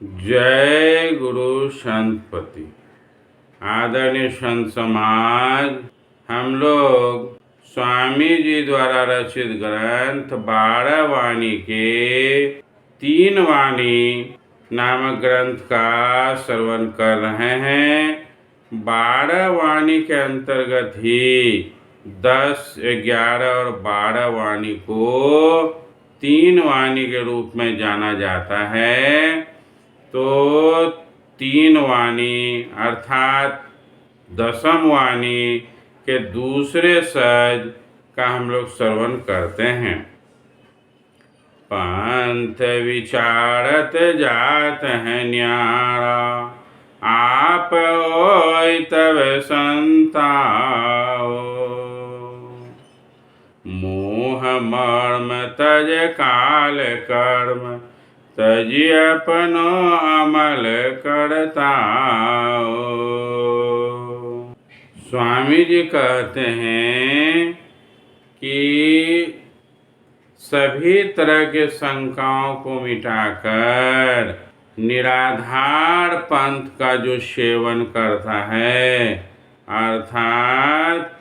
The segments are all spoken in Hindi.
जय गुरु संतपति। आदरणीय संत समाज, हम लोग स्वामी जी द्वारा रचित ग्रंथ 12 वाणी के 3 वाणी नामक ग्रंथ का श्रवण कर रहे हैं। 12 वाणी के अंतर्गत ही 10, 11 और 12 वाणी को 3 वाणी के रूप में जाना जाता है। तो 3 वाणी अर्थात 10वीं वाणी के दूसरे सज का हम लोग श्रवण करते हैं। पंथ विचारत जात है न्यारा, आप ओय तब संताओ। मोह मर्म तज काल कर्म, तजी अपनो अमल करताओ। स्वामी जी कहते हैं कि सभी तरह के शंकाओं को मिटाकर निराधार पंथ का जो सेवन करता है, अर्थात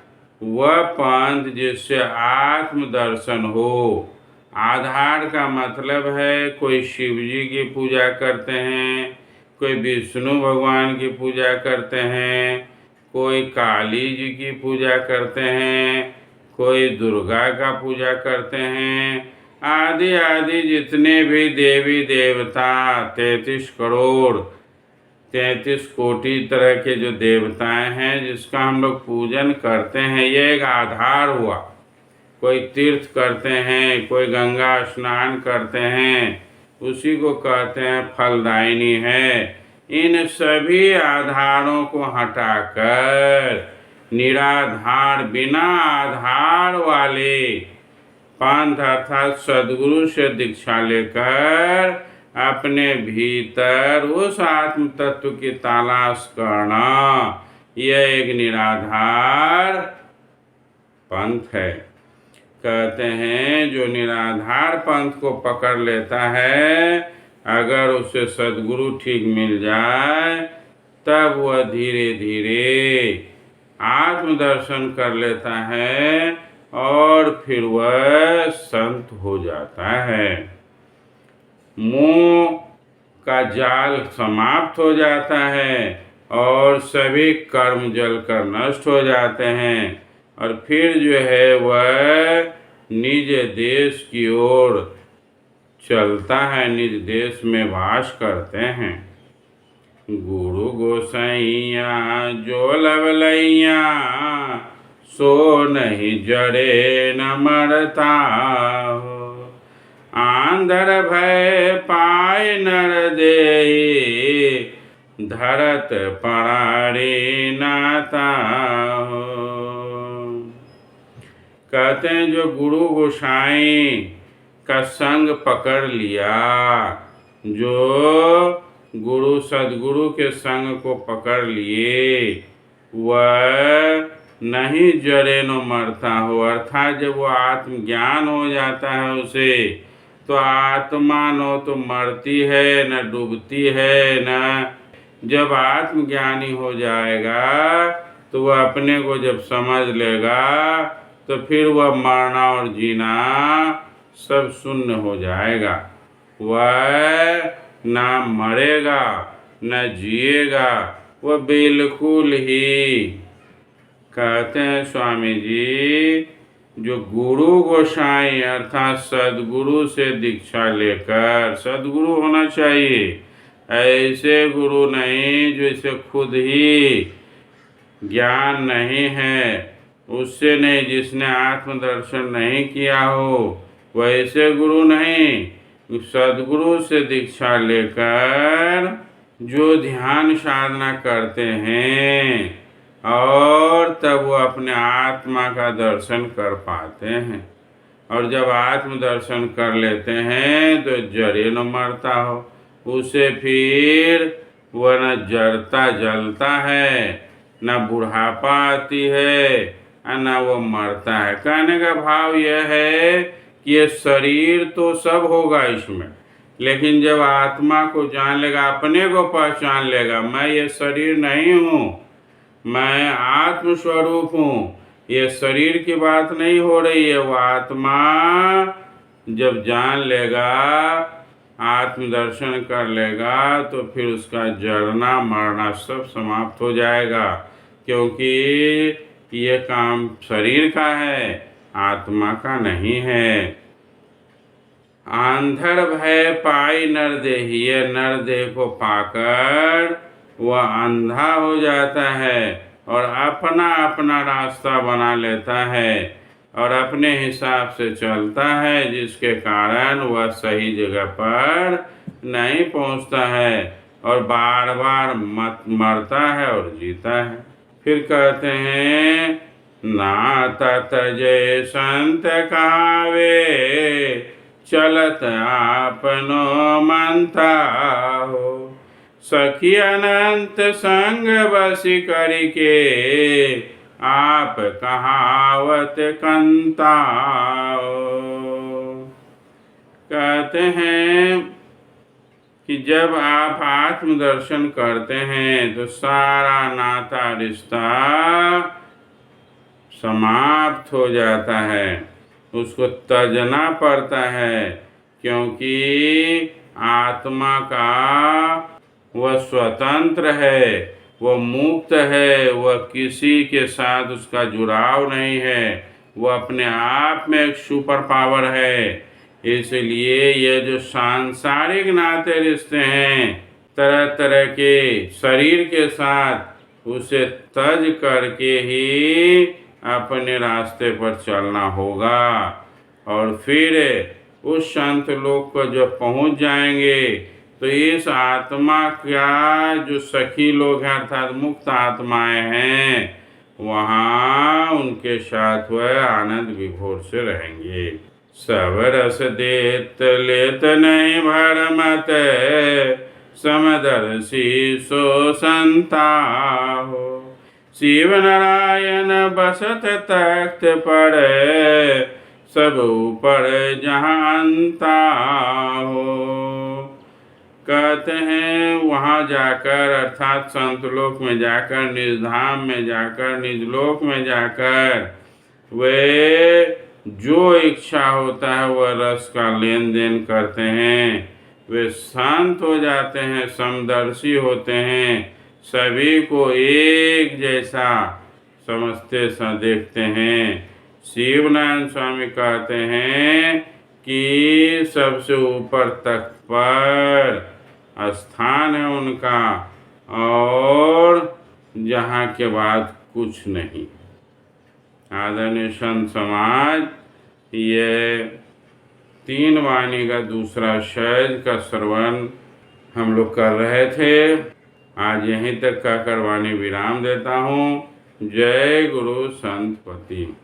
वह पंथ जिससे आत्मदर्शन हो। आधार का मतलब है कोई शिव जी की पूजा करते हैं, कोई विष्णु भगवान की पूजा करते हैं, कोई काली जी की पूजा करते हैं, कोई दुर्गा का पूजा करते हैं, आदि आदि जितने भी देवी देवता 33 करोड़ 33 कोटि तरह के जो देवताएं हैं जिसका हम लोग पूजन करते हैं, ये एक आधार हुआ। कोई तीर्थ करते हैं, कोई गंगा स्नान करते हैं, उसी को कहते हैं फलदायिनी है। इन सभी आधारों को हटाकर निराधार बिना आधार वाले पंथ अर्थात सद्गुरु से दीक्षा लेकर अपने भीतर उस आत्म तत्व की तलाश करना, यह एक निराधार पंथ है। कहते हैं जो निराधार पंथ को पकड़ लेता है, अगर उसे सद्गुरु ठीक मिल जाए तब वह धीरे धीरे आत्मदर्शन कर लेता है और फिर वह संत हो जाता है। मोह का जाल समाप्त हो जाता है और सभी कर्म जलकर नष्ट हो जाते हैं और फिर जो है वह निज देश की ओर चलता है, निज देश में वास करते हैं। गुरु गोसाइया जो लवलैया, सो नहीं जड़े न मरता हो। आंधर भय पाए नर दे, धरत परारे नाता हो। कहते हैं जो गुरु गोसाई का संग पकड़ लिया, जो गुरु सद्गुरु के संग को पकड़ लिए, वह नहीं जड़े न मरता हो। अर्थात जब वो आत्मज्ञान हो जाता है उसे, तो आत्मा न तो मरती है न डूबती है न। जब आत्मज्ञानी हो जाएगा तो वह अपने को जब समझ लेगा तो फिर वह मरना और जीना सब शून्य हो जाएगा। वह ना मरेगा न जिएगा, वह बिल्कुल ही। कहते हैं स्वामी जी जो गुरु गोसाई अर्थात सद्गुरु से दीक्षा लेकर, सद्गुरु होना चाहिए, ऐसे गुरु नहीं जो इसे खुद ही ज्ञान नहीं है, उससे नहीं, जिसने आत्मदर्शन नहीं किया हो, वैसे गुरु नहीं। सद्गुरु से दीक्षा लेकर जो ध्यान साधना करते हैं और तब वो अपने आत्मा का दर्शन कर पाते हैं। और जब आत्म दर्शन कर लेते हैं तो जड़े न मरता हो, उसे फिर वह न जड़ता जलता है, न बुढ़ापा आती है, न वो मरता है। कहने का भाव यह है कि ये शरीर तो सब होगा, इसमें लेकिन जब आत्मा को जान लेगा, अपने को पहचान लेगा, मैं ये शरीर नहीं हूँ, मैं आत्म स्वरूप हूँ, ये शरीर की बात नहीं हो रही है। वो आत्मा जब जान लेगा, आत्मदर्शन कर लेगा, तो फिर उसका जड़ना मरना सब समाप्त हो जाएगा, क्योंकि ये काम शरीर का है, आत्मा का नहीं है। आंधर भय पाई नरदेही, ये नरदेह को पाकर वह अंधा हो जाता है और अपना अपना रास्ता बना लेता है और अपने हिसाब से चलता है, जिसके कारण वह सही जगह पर नहीं पहुंचता है और बार बार मरता है और जीता है। फिर कहते हैं, नाता तजय संत कहावे, चलत आपनो मनता हो, सखी अनंत संग बसी करके, आप कहावत कंता हो। कहते हैं कि जब आप आत्मदर्शन करते हैं तो सारा नाता रिश्ता समाप्त हो जाता है, उसको त्यजना पड़ता है, क्योंकि आत्मा का वह स्वतंत्र है, वह मुक्त है, वह किसी के साथ उसका जुड़ाव नहीं है, वह अपने आप में एक सुपर पावर है। इसलिए ये जो सांसारिक नाते रिश्ते हैं तरह तरह के शरीर के साथ, उसे तज करके ही अपने रास्ते पर चलना होगा और फिर उस संत लोक को जब पहुंच जाएंगे तो इस आत्मा का जो सखी लोग हैं अर्थात मुक्त आत्माएं हैं, वहाँ उनके साथ वह आनंद विभोर से रहेंगे। सब रस देत लेत नहीं भरमत, समदर्शी सो संता हो, शिव नारायण बसत तख्त पर, सब ऊपर जहाँ अंता हो। कहते हैं वहाँ जाकर अर्थात संतलोक में जाकर, निजधाम में जाकर, निजलोक में जाकर वे जो इच्छा होता है वह रस का लेन देन करते हैं, वे शांत हो जाते हैं, समदर्शी होते हैं, सभी को एक जैसा समझते देखते हैं। शिवनारायण स्वामी कहते हैं कि सबसे ऊपर तख्त पर स्थान है उनका और जहाँ के बाद कुछ नहीं। आदरणीय संत समाज, ये 3 वाणी का दूसरा शैल का श्रवण हम लोग कर रहे थे। आज यहीं तक कहकर वाणी विराम देता हूँ। जय गुरु संतपति।